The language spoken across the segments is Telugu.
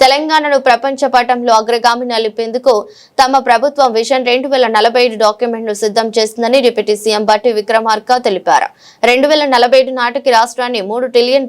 తెలంగాణను ప్రపంచ పటంలో అగ్రగామి నిలిపేందుకు తమ ప్రభుత్వం విజన్ 2045 డాక్యుమెంట్ ను సిద్ధం చేస్తుందని డిప్యూటీ సీఎం బట్టి విక్రమార్క తెలిపారు. 2047 నాటికి రాష్ట్రాన్ని $3 ట్రిలియన్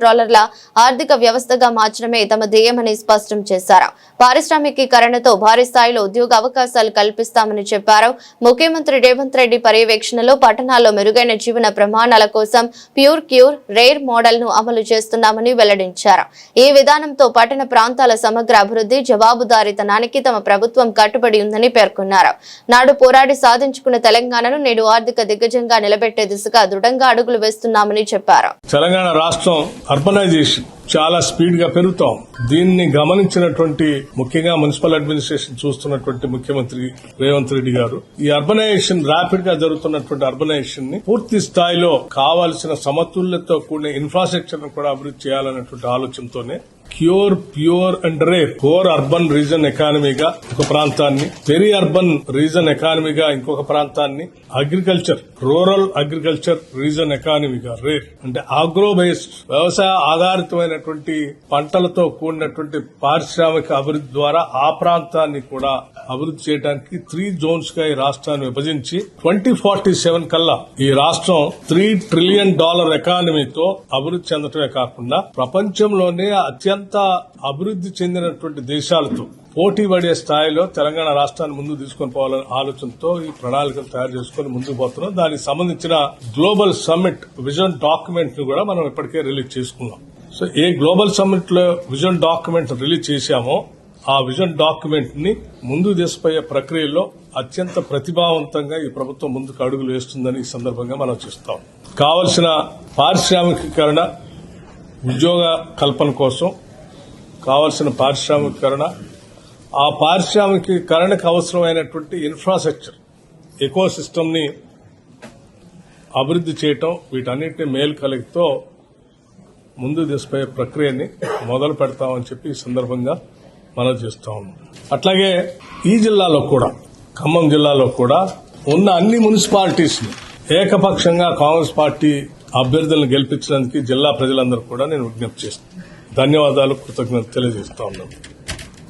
ఆర్థిక వ్యవస్థగా మార్చడమే తమ ధ్యేయమని స్పష్టం చేశారు. పారిశ్రామికీకరణతో భారీ స్థాయిలో ఉద్యోగ అవకాశాలు కల్పిస్తామని చెప్పారు. ముఖ్యమంత్రి రేవంత్ రెడ్డి పర్యవేక్షణలో పట్టణాల్లో మెరుగైన జీవన ప్రమాణాల కోసం ప్యూర్ క్యూర్ రేర్ మోడల్ ను అమలు చేస్తున్నామని వెల్లడించారు. ఈ విధానంతో పట్టణ ప్రాంతాల సమగ్ర అభివృద్ధి జవాబుదారీతనానికి తమ ప్రభుత్వం కట్టుబడి ఉందని పేర్కొన్నారు. నాడు పోరాడి సాధించుకున్న తెలంగాణను నేడు ఆర్థిక దిగ్గజంగా నిలబెట్టే దిశగా దృఢంగా అడుగులు వేస్తున్నామని చెప్పారు. తెలంగాణ రాష్ట్రం అర్బనైజేషన్ చాలా స్పీడ్ గా పెరుగుతాం. దీన్ని గమనించినటువంటి ముఖ్యంగా మున్సిపల్ అడ్మినిస్ట్రేషన్ చూస్తున్నటువంటి ముఖ్యమంత్రి రేవంత్ రెడ్డి గారు ఈ అర్బనైజేషన్ ర్యాపిడ్ గా జరుగుతున్నటువంటి అర్బనైజేషన్ ని పూర్తి స్థాయిలో కావాల్సిన సమతుల్యతతో కూడిన ఇన్ఫ్రాస్ట్రక్చర్ ను కూడా అభివృద్ధి చేయాలన్నటువంటి ఆలోచనతోనే cure pure and rare core urban region ఎకానమీగా ఒక ప్రాంతాన్ని, పెరి అర్బన్ రీజన్ ఎకానమీగా ఇంకొక ప్రాంతాన్ని, అగ్రికల్చర్ రూరల్ అగ్రికల్చర్ రీజన్ ఎకానమీగా రేర్ అంటే ఆగ్రో బేస్డ్ వ్యవసాయ ఆధారితమైనటువంటి పంటలతో కూడినటువంటి పారిశ్రామిక అభివృద్ధి ద్వారా ఆ ప్రాంతాన్ని కూడా అభివృద్ధి చేయడానికి 3 జోన్స్ గా ఈ రాష్ట్రాన్ని విభజించి 2047 కల్లా ఈ రాష్ట్రం $3 ట్రిలియన్ ఎకానమీతో అభివృద్ధి చెందటమే కాకుండా ప్రపంచంలోనే అత్యంత అభివృద్ధి చెందినటువంటి దేశాలతో పోటీ పడే స్థాయిలో తెలంగాణ రాష్ట్రాన్ని ముందుకు తీసుకొని పోవాలనే ఆలోచనతో ఈ ప్రణాళికలు తయారు చేసుకుని ముందుకు పోతున్నాం. దానికి సంబంధించిన గ్లోబల్ సమ్మిట్ విజన్ డాక్యుమెంట్ ను కూడా మనం ఇప్పటికే రిలీజ్ చేసుకున్నాం. సో ఏ గ్లోబల్ సమ్మిట్ లో విజన్ డాక్యుమెంట్ రిలీజ్ చేశామో ఆ విజన్ డాక్యుమెంట్ ని ముందుకు తీసుకుపోయే ప్రక్రియలో అత్యంత ప్రతిభావంతంగా ఈ ప్రభుత్వం ముందుకు అడుగులు వేస్తుందని ఈ సందర్భంగా మనం చూస్తాం. కావలసిన పారిశ్రామికీకరణ, ఉద్యోగ కల్పన కోసం కావలసిన పారిశ్రామికీకరణ, ఆ పారిశ్రామికీకరణకు అవసరమైనటువంటి ఇన్ఫ్రాస్ట్రక్చర్ ఎకో సిస్టమ్ ని అభివృద్ధి చేయటం, వీటన్నిటిని మేలు కలిగితో ముందుకు తీసుకుపోయే ప్రక్రియని మొదలు పెడతామని చెప్పి ఈ సందర్భంగా మనం చేస్తా ఉన్నాం. అట్లాగే ఈ జిల్లాలో కూడా, ఖమ్మం జిల్లాలో కూడా ఉన్న అన్ని మున్సిపాలిటీస్ ని ఏకపక్షంగా కాంగ్రెస్ పార్టీ అభ్యర్థులను గెలిపించడానికి జిల్లా ప్రజలందరూ కూడా నేను విజ్ఞప్తి చేస్తున్నాను. ధన్యవాదాలు, కృతజ్ఞతలు తెలియజేస్తా ఉన్నాను.